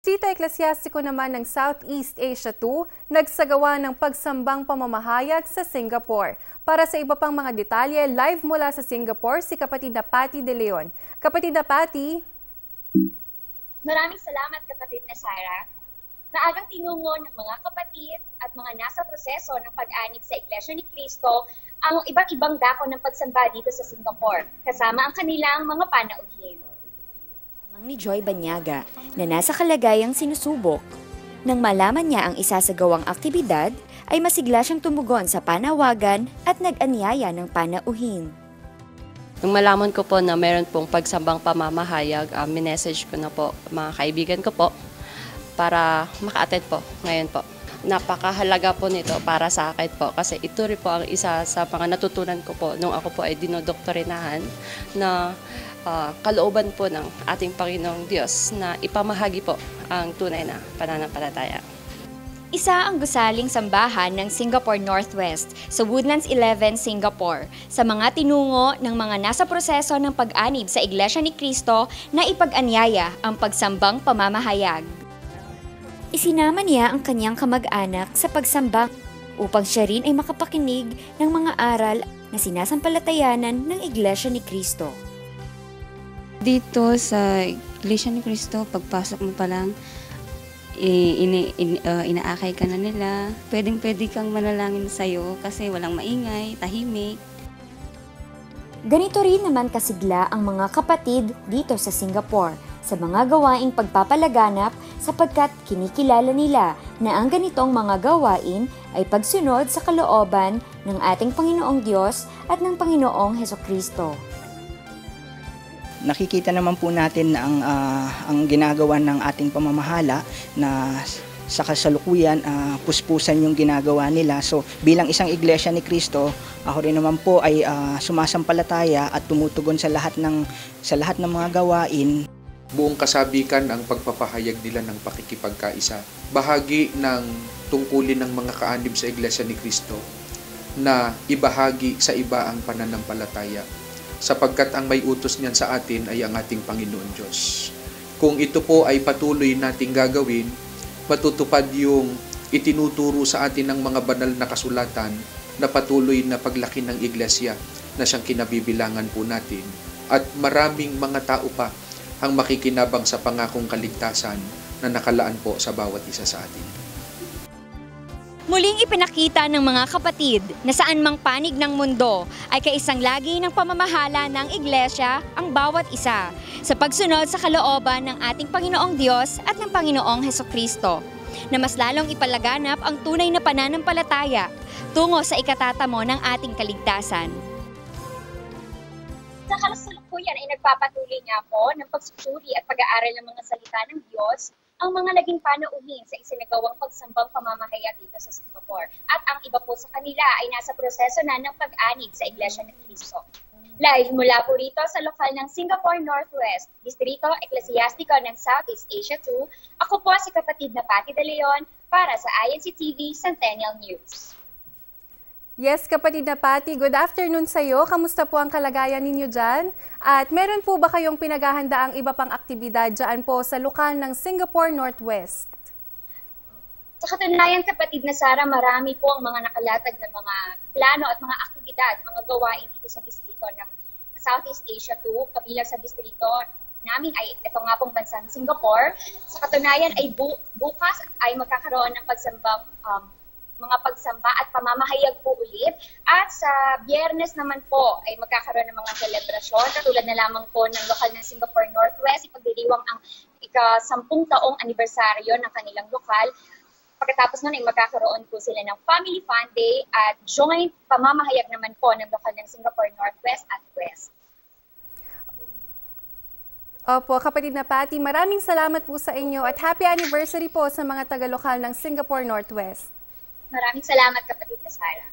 Sito Eklesiastiko naman ng Southeast Asia 2, nagsagawa ng pagsambang pamamahayag sa Singapore. Para sa iba pang mga detalye, live mula sa Singapore si kapatid na Patty De Leon. Kapatid na Patty. Maraming salamat kapatid na Sarah. Maagang tinungo ng mga kapatid at mga nasa proseso ng pag-anib sa Iglesia ni Cristo ang iba't ibang dako ng pagsamba dito sa Singapore, kasama ang kanilang mga panauhin. Ni Joy Banyaga na nasa kalagayang sinusubok. Nang malaman niya ang isasagawang aktibidad, ay masigla siyang tumugon sa panawagan at nag-anyaya ng panauhin. Nung malaman ko po na meron pong pagsambang pamamahayag, minessage ko na po mga kaibigan ko po para maka-attend po ngayon po. Napakahalaga po nito para sa akin po kasi ito rin po ang isa sa mga natutunan ko po nung ako po ay dinodoktorinahan na kalooban po ng ating Panginoong Diyos na ipamahagi po ang tunay na pananampalataya. Isa ang gusaling sambahan ng Singapore Northwest sa Woodlands 11, Singapore sa mga tinungo ng mga nasa proseso ng pag-anib sa Iglesia ni Cristo na ipag-anyaya ang pagsambang pamamahayag. Isinama niya ang kanyang kamag-anak sa pagsamba upang siya rin ay makapakinig ng mga aral na sinasampalatayanan ng Iglesia ni Cristo. Dito sa Iglesia ni Cristo, pagpasok mo pa lang, inaakay ka na nila. Pwedeng-pwede kang manalangin sa'yo kasi walang maingay, tahimik. Ganito rin naman kasigla ang mga kapatid dito sa Singapore sa mga gawaing pagpapalaganap sapagkat kinikilala nila na ang ganitong mga gawain ay pagsunod sa kalooban ng ating Panginoong Diyos at ng Panginoong Hesukristo. Nakikita naman po natin na ang ginagawa ng ating pamamahala na sa kasalukuyan puspusan yung ginagawa nila. So bilang isang iglesia ni Cristo, ako rin naman po ay sumasampalataya at tumutugon sa lahat ng mga gawain. Buong kasabikan ang pagpapahayag nila ng pakikipagkaisa. Bahagi ng tungkulin ng mga kaanib sa iglesia ni Cristo na ibahagi sa iba ang pananampalataya. Sapagkat ang may utos niyan sa atin ay ang ating Panginoon Diyos. Kung ito po ay patuloy nating gagawin, matutupad yung itinuturo sa atin ng mga banal na kasulatan na patuloy na paglaki ng iglesia na siyang kinabibilangan po natin. At maraming mga tao pa ang makikinabang sa pangakong kaligtasan na nakalaan po sa bawat isa sa atin. Muling ipinakita ng mga kapatid na saan mang panig ng mundo ay kaisang lagi ng pamamahala ng Iglesia ang bawat isa sa pagsunod sa kalooban ng ating Panginoong Diyos at ng Panginoong Hesukristo na mas lalong ipalaganap ang tunay na pananampalataya tungo sa ikatatamo ng ating kaligtasan. Sa kasalukuyan ay nagpapatuloy nga po ng pagsusuri at pag-aaral ng mga salita ng Diyos ang mga naging panauhin sa isinagawang pagsambang pamamahayag dito sa Singapore. At ang iba po sa kanila ay nasa proseso na ng pag-anib sa Iglesia ni Cristo. Live mula po rito sa lokal ng Singapore Northwest, Distrito Eklesiastiko ng Southeast Asia 2, ako po si kapatid na Patty De Leon para sa INC TV Centennial News. Yes, kapatid na Patty, good afternoon sa iyo. Kamusta po ang kalagayan ninyo dyan? At meron po ba kayong pinaghahandaang iba pang aktibidad dyan po sa lokal ng Singapore Northwest? Sa katunayan, kapatid na Sarah, marami po ang mga nakalatag na mga plano at mga aktibidad, mga gawain dito sa distrito ng Southeast Asia 2, kabilang sa distrito namin ay ito nga pong bansang Singapore. Sa katunayan ay bukas ay magkakaroon ng mga pagsamba at pamamahayag po ulit. At sa Biyernes naman po ay magkakaroon ng mga selebrasyon. Katulad na lamang po ng lokal ng Singapore Northwest, ipagdiriwang ang ika-10 taong anibersaryo ng kanilang lokal. Pagkatapos nun ay magkakaroon po sila ng Family Fun Day at joint pamamahayag naman po ng lokal ng Singapore Northwest at West. Opo, kapatid na Patty, maraming salamat po sa inyo at happy anniversary po sa mga taga-lokal ng Singapore Northwest. Maraming salamat kapatid na Sarah.